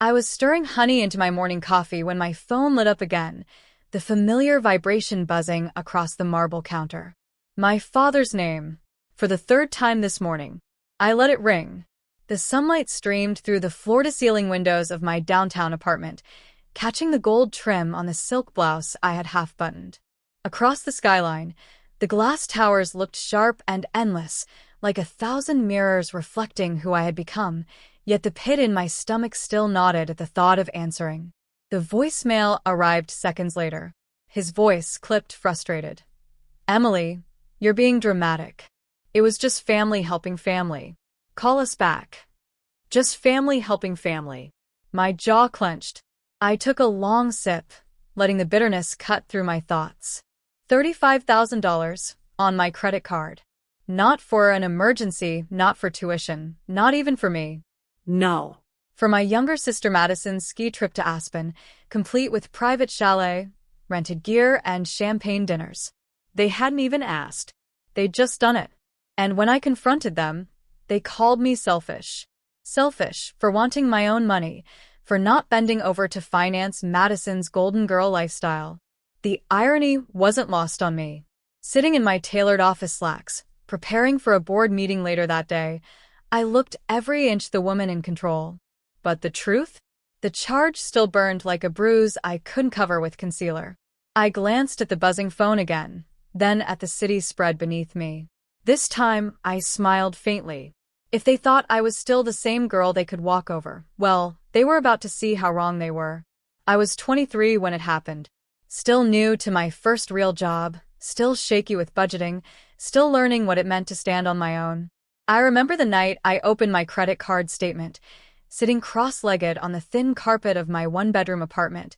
I was stirring honey into my morning coffee when my phone lit up again, the familiar vibration buzzing across the marble counter. My father's name. For the third time this morning. I let it ring. The sunlight streamed through the floor-to-ceiling windows of my downtown apartment, catching the gold trim on the silk blouse I had half-buttoned. Across the skyline, the glass towers looked sharp and endless, like 1,000 mirrors reflecting who I had become, yet the pit in my stomach still nodded at the thought of answering. The voicemail arrived seconds later. His voice clipped, frustrated. "Emily, you're being dramatic. It was just family helping family. Call us back." Just family helping family. My jaw clenched. I took a long sip, letting the bitterness cut through my thoughts. $35,000 on my credit card. Not for an emergency, not for tuition, not even for me. No. For my younger sister Madison's ski trip to Aspen, complete with private chalet, rented gear, and champagne dinners. They hadn't even asked. They'd just done it. And when I confronted them, they called me selfish. Selfish for wanting my own money, for not bending over to finance Madison's golden girl lifestyle. The irony wasn't lost on me. Sitting in my tailored office slacks, preparing for a board meeting later that day, I looked every inch the woman in control. But the truth? The charge still burned like a bruise I couldn't cover with concealer. I glanced at the buzzing phone again, then at the city spread beneath me. This time, I smiled faintly. If they thought I was still the same girl they could walk over, well, they were about to see how wrong they were. I was 23 when it happened. Still new to my first real job, still shaky with budgeting, still learning what it meant to stand on my own. I remember the night I opened my credit card statement, sitting cross-legged on the thin carpet of my one-bedroom apartment,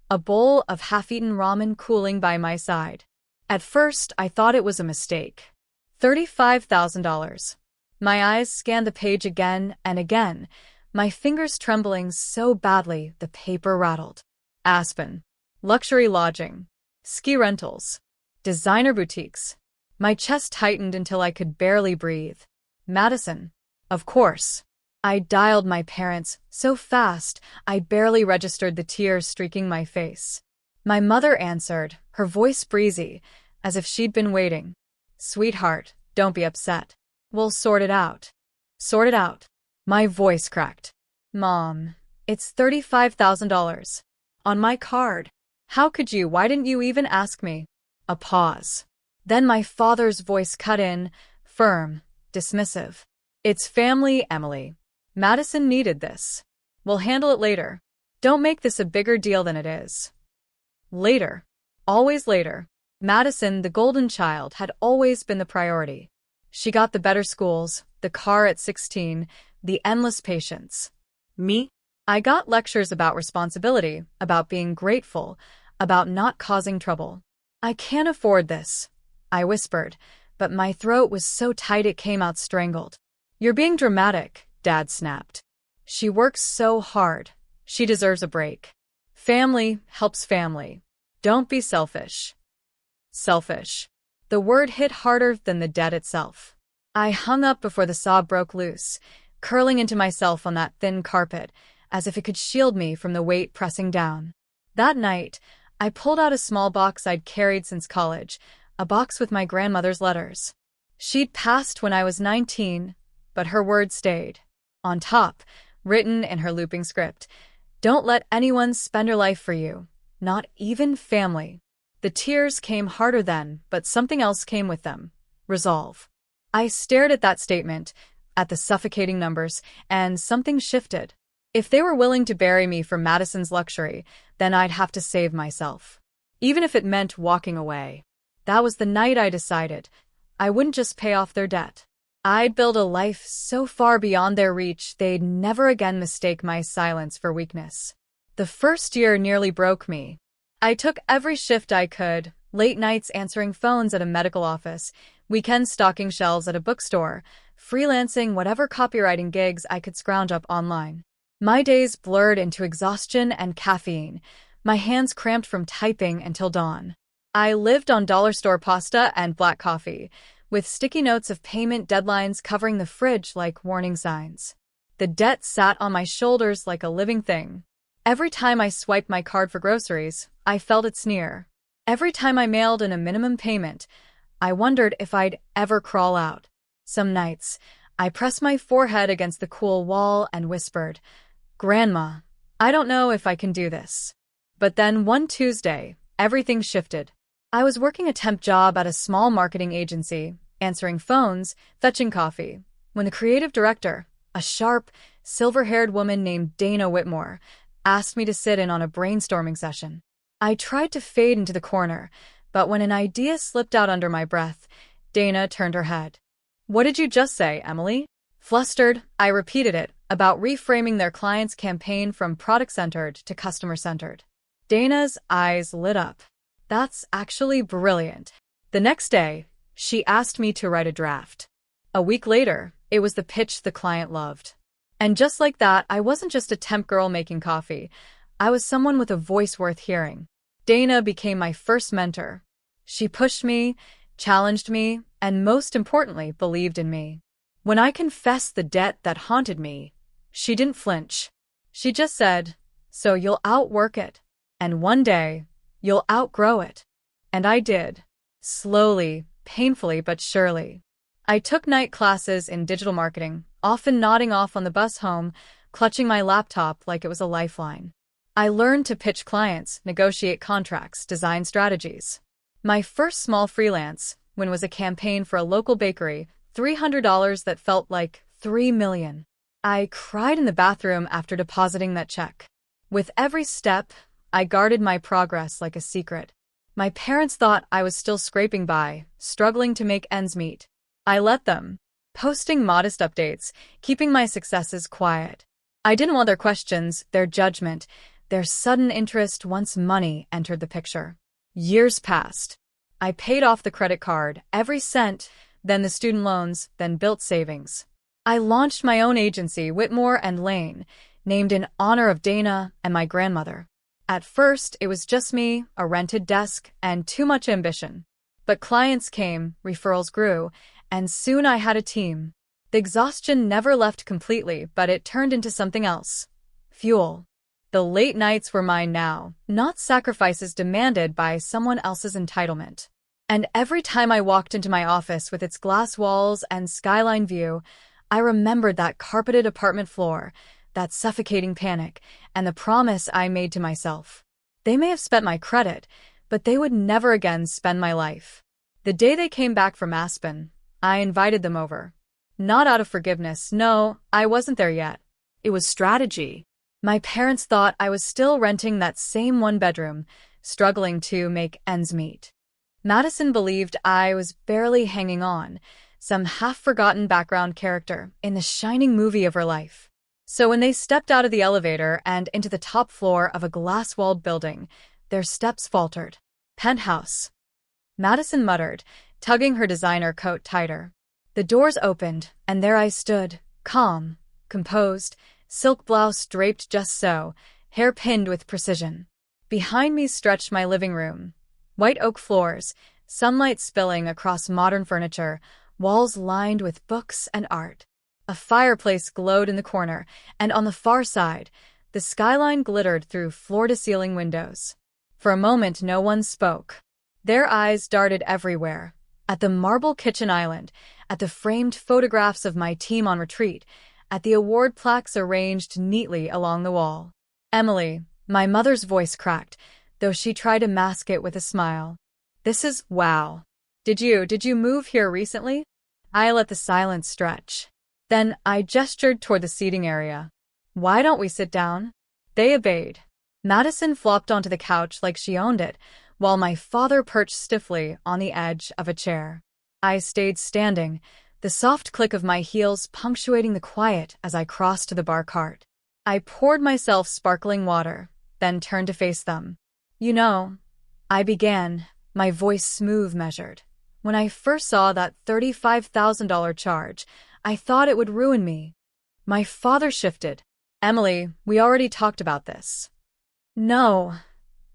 a bowl of half-eaten ramen cooling by my side. At first, I thought it was a mistake. $35,000. My eyes scanned the page again and again, my fingers trembling so badly the paper rattled. Aspen. Luxury lodging. Ski rentals. Designer boutiques. My chest tightened until I could barely breathe. Madison. Of course. I dialed my parents so fast I barely registered the tears streaking my face. My mother answered, her voice breezy, as if she'd been waiting. "Sweetheart, don't be upset. We'll sort it out." Sort it out. My voice cracked. "Mom, it's $35,000. On my card. How could you? Why didn't you even ask me?" A pause. Then my father's voice cut in, firm, dismissive. "It's family, Emily. Madison needed this. We'll handle it later. Don't make this a bigger deal than it is." Later. Always later. Madison, the golden child, had always been the priority. She got the better schools, the car at 16, the endless patience. Me? I got lectures about responsibility, about being grateful, about not causing trouble. "I can't afford this," I whispered, but my throat was so tight it came out strangled. "You're being dramatic," Dad snapped. "She works so hard. She deserves a break. Family helps family. Don't be selfish." Selfish. The word hit harder than the debt itself. I hung up before the sob broke loose, curling into myself on that thin carpet, as if it could shield me from the weight pressing down. That night, I pulled out a small box I'd carried since college, a box with my grandmother's letters. She'd passed when I was 19, but her word stayed. On top, written in her looping script, "Don't let anyone spend her life for you, not even family." The tears came harder then, but something else came with them. Resolve. I stared at that statement, at the suffocating numbers, and something shifted. If they were willing to bury me for Madison's luxury, then I'd have to save myself. Even if it meant walking away. That was the night I decided. I wouldn't just pay off their debt. I'd build a life so far beyond their reach they'd never again mistake my silence for weakness. The first year nearly broke me. I took every shift I could, late nights answering phones at a medical office, weekends stocking shelves at a bookstore, freelancing whatever copywriting gigs I could scrounge up online. My days blurred into exhaustion and caffeine, my hands cramped from typing until dawn. I lived on dollar store pasta and black coffee, with sticky notes of payment deadlines covering the fridge like warning signs. The debt sat on my shoulders like a living thing. Every time I swiped my card for groceries, I felt its sneer. Every time I mailed in a minimum payment, I wondered if I'd ever crawl out. Some nights, I pressed my forehead against the cool wall and whispered, "Grandma, I don't know if I can do this." But then one Tuesday, everything shifted. I was working a temp job at a small marketing agency, answering phones, fetching coffee, when the creative director, a sharp, silver-haired woman named Dana Whitmore, asked me to sit in on a brainstorming session. I tried to fade into the corner, but when an idea slipped out under my breath, Dana turned her head. "What did you just say, Emily?" Flustered, I repeated it, about reframing their client's campaign from product-centered to customer-centered. Dana's eyes lit up. "That's actually brilliant." The next day, she asked me to write a draft. A week later, it was the pitch the client loved. And just like that, I wasn't just a temp girl making coffee. I was someone with a voice worth hearing. Dana became my first mentor. She pushed me, challenged me, and most importantly, believed in me. When I confessed the debt that haunted me, she didn't flinch. She just said, "So you'll outwork it. And one day, you'll outgrow it." And I did. Slowly, painfully but surely. I took night classes in digital marketing, often nodding off on the bus home, clutching my laptop like it was a lifeline. I learned to pitch clients, negotiate contracts, design strategies. My first small freelance win was a campaign for a local bakery, $300 that felt like $3 million. I cried in the bathroom after depositing that check. With every step, I guarded my progress like a secret. My parents thought I was still scraping by, struggling to make ends meet. I let them, posting modest updates, keeping my successes quiet. I didn't want their questions, their judgment, their sudden interest once money entered the picture. Years passed. I paid off the credit card, every cent, then the student loans, then built savings. I launched my own agency, Whitmore and Lane, named in honor of Dana and my grandmother. At first, it was just me, a rented desk, and too much ambition. But clients came, referrals grew, and soon I had a team. The exhaustion never left completely, but it turned into something else. Fuel. The late nights were mine now, not sacrifices demanded by someone else's entitlement. And every time I walked into my office with its glass walls and skyline view, I remembered that carpeted apartment floor, that suffocating panic, and the promise I made to myself. They may have spent my credit, but they would never again spend my life. The day they came back from Aspen, I invited them over. Not out of forgiveness, no, I wasn't there yet. It was strategy. My parents thought I was still renting that same one bedroom, struggling to make ends meet. Madison believed I was barely hanging on, some half-forgotten background character in the shining movie of her life. So when they stepped out of the elevator and into the top floor of a glass-walled building, their steps faltered. "Penthouse," Madison muttered, tugging her designer coat tighter. The doors opened, and there I stood, calm, composed, silk blouse draped just so, hair pinned with precision. Behind me stretched my living room. White oak floors, sunlight spilling across modern furniture, walls lined with books and art. A fireplace glowed in the corner, and on the far side, the skyline glittered through floor-to-ceiling windows. For a moment, no one spoke. Their eyes darted everywhere, at the marble kitchen island, at the framed photographs of my team on retreat, at the award plaques arranged neatly along the wall. "Emily," my mother's voice cracked, though she tried to mask it with a smile. "This is wow. Did you move here recently?" I let the silence stretch. Then I gestured toward the seating area. "Why don't we sit down?" They obeyed. Madison flopped onto the couch like she owned it, while my father perched stiffly on the edge of a chair. I stayed standing, the soft click of my heels punctuating the quiet as I crossed to the bar cart. I poured myself sparkling water, then turned to face them. "You know," I began, my voice smooth measured. "When I first saw that $35,000 charge, I thought it would ruin me." My father shifted. "Emily, we already talked about this." "No."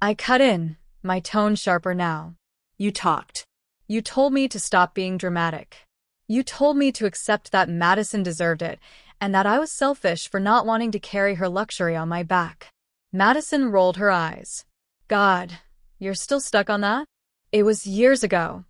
I cut in, my tone sharper now. "You talked. You told me to stop being dramatic. You told me to accept that Madison deserved it, and that I was selfish for not wanting to carry her luxury on my back. Madison rolled her eyes. God, you're still stuck on that? It was years ago.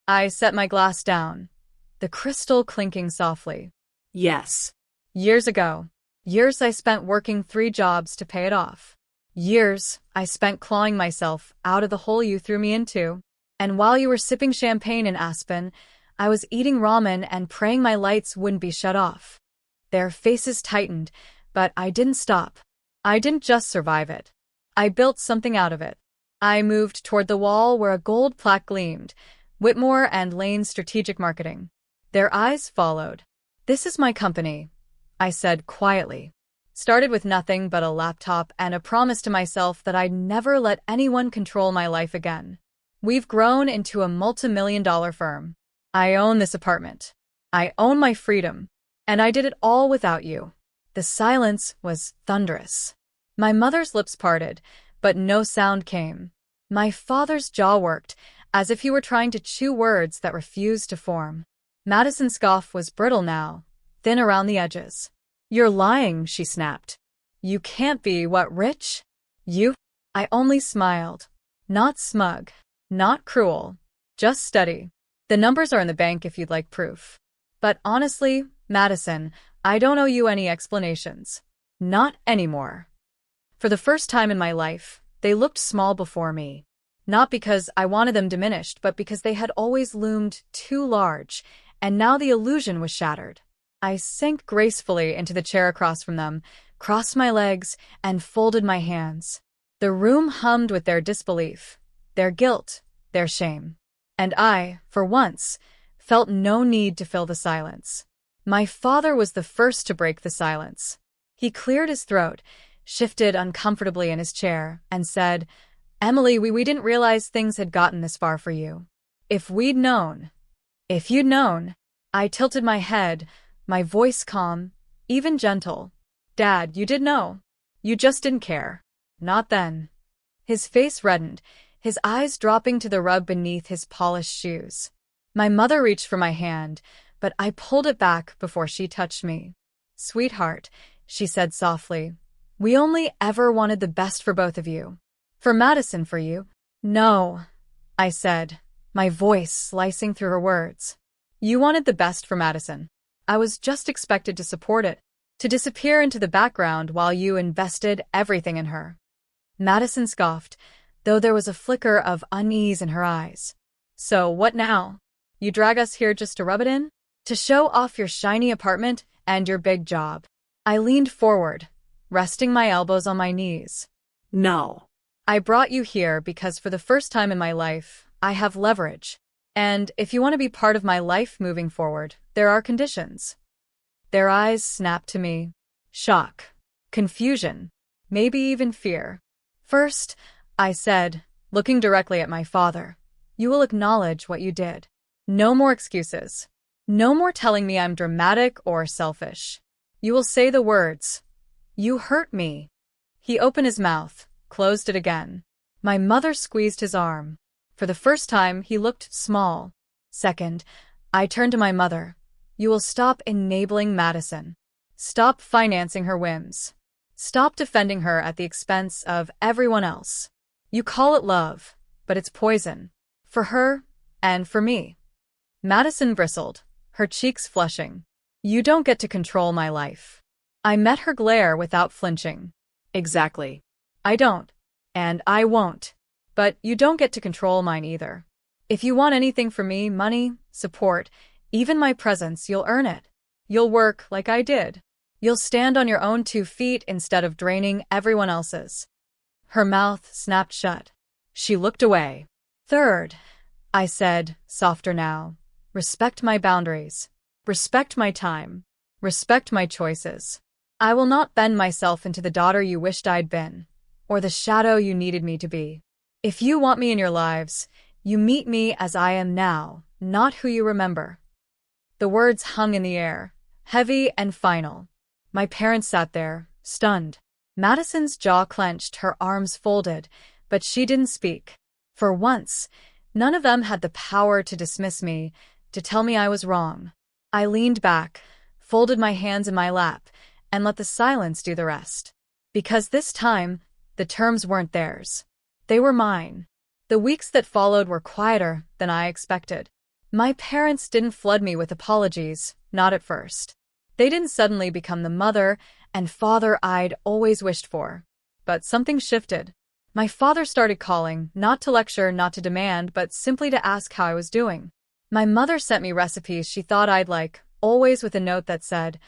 I set my glass down, the crystal clinking softly. Yes. Years ago. Years I spent working 3 jobs to pay it off. Years I spent clawing myself out of the hole you threw me into. And while you were sipping champagne in Aspen, I was eating ramen and praying my lights wouldn't be shut off. Their faces tightened, but I didn't stop. I didn't just survive it. I built something out of it. I moved toward the wall where a gold plaque gleamed, Whitmore and Lane's strategic marketing. Their eyes followed. This is my company, I said quietly. Started with nothing but a laptop and a promise to myself that I'd never let anyone control my life again. We've grown into a multi-million-dollar firm. I own this apartment. I own my freedom. And I did it all without you. The silence was thunderous. My mother's lips parted, but no sound came. My father's jaw worked, as if he were trying to chew words that refused to form. Madison's scoff was brittle now, thin around the edges. You're lying, she snapped. You can't be, what, rich? You? I only smiled. Not smug. Not cruel. Just steady. The numbers are in the bank if you'd like proof. But honestly, Madison, I don't owe you any explanations. Not anymore. For the first time in my life, they looked small before me. Not because I wanted them diminished, but because they had always loomed too large, and now the illusion was shattered. I sank gracefully into the chair across from them, crossed my legs, and folded my hands. The room hummed with their disbelief, their guilt, their shame. And I, for once, felt no need to fill the silence. My father was the first to break the silence. He cleared his throat, shifted uncomfortably in his chair, and said, Emily, we didn't realize things had gotten this far for you. If you'd known. I tilted my head, my voice calm, even gentle. Dad, you did know. You just didn't care. Not then. His face reddened, his eyes dropping to the rug beneath his polished shoes. My mother reached for my hand, but I pulled it back before she touched me. Sweetheart, she said softly, we only ever wanted the best for both of you. For Madison, for you. No, I said, my voice slicing through her words. You wanted the best for Madison. I was just expected to support it, to disappear into the background while you invested everything in her. Madison scoffed, though there was a flicker of unease in her eyes. So what now? You drag us here just to rub it in? To show off your shiny apartment and your big job? I leaned forward, resting my elbows on my knees. No. I brought you here because for the first time in my life, I have leverage. And if you want to be part of my life moving forward, there are conditions. Their eyes snapped to me. Shock. Confusion. Maybe even fear. First, I said, looking directly at my father, you will acknowledge what you did. No more excuses. No more telling me I'm dramatic or selfish. You will say the words, you hurt me. He opened his mouth, closed it again. My mother squeezed his arm. For the first time, he looked small. Second, I turned to my mother. You will stop enabling Madison. Stop financing her whims. Stop defending her at the expense of everyone else. You call it love, but it's poison. For her and for me. Madison bristled, her cheeks flushing. You don't get to control my life. I met her glare without flinching. Exactly. I don't. And I won't. But you don't get to control mine either. If you want anything from me, money, support, even my presence, you'll earn it. You'll work like I did. You'll stand on your own 2 feet instead of draining everyone else's. Her mouth snapped shut. She looked away. Third, I said, softer now, respect my boundaries. Respect my time. Respect my choices. I will not bend myself into the daughter you wished I'd been, or the shadow you needed me to be. If you want me in your lives, you meet me as I am now, not who you remember. The words hung in the air, heavy and final. My parents sat there, stunned. Madison's jaw clenched, her arms folded, but she didn't speak. For once, none of them had the power to dismiss me, to tell me I was wrong. I leaned back, folded my hands in my lap, and let the silence do the rest. Because this time, the terms weren't theirs. They were mine. The weeks that followed were quieter than I expected. My parents didn't flood me with apologies, not at first. They didn't suddenly become the mother and father I'd always wished for. But something shifted. My father started calling, not to lecture, not to demand, but simply to ask how I was doing. My mother sent me recipes she thought I'd like, always with a note that said,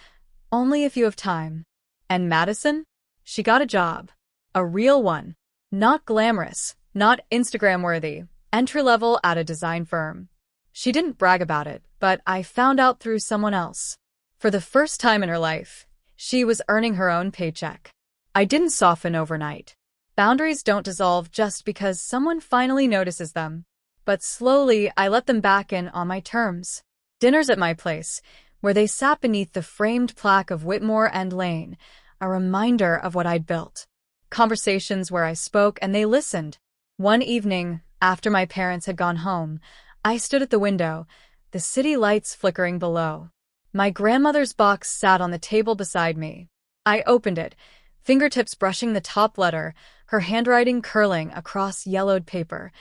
"Only if you have time." And Madison? She got a job. A real one. Not glamorous, not Instagram-worthy, entry-level at a design firm. She didn't brag about it, but I found out through someone else. For the first time in her life, she was earning her own paycheck. I didn't soften overnight. Boundaries don't dissolve just because someone finally notices them. But slowly, I let them back in on my terms. Dinners at my place, where they sat beneath the framed plaque of Whitmore and Lane, a reminder of what I'd built. Conversations where I spoke and they listened. One evening, after my parents had gone home, I stood at the window, the city lights flickering below. My grandmother's box sat on the table beside me. I opened it, fingertips brushing the top letter, her handwriting curling across yellowed paper.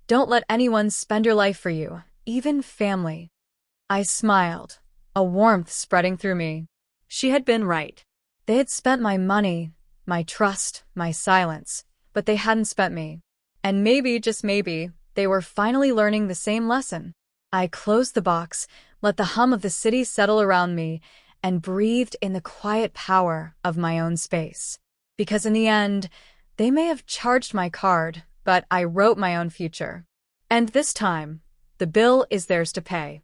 "Don't let anyone spend your life for you, even family." I smiled, a warmth spreading through me. She had been right. They had spent my money, my trust, my silence, but they hadn't spent me. And maybe, just maybe, they were finally learning the same lesson. I closed the box, let the hum of the city settle around me, and breathed in the quiet power of my own space. Because in the end, they may have charged my card, but I wrote my own future. And this time, the bill is theirs to pay.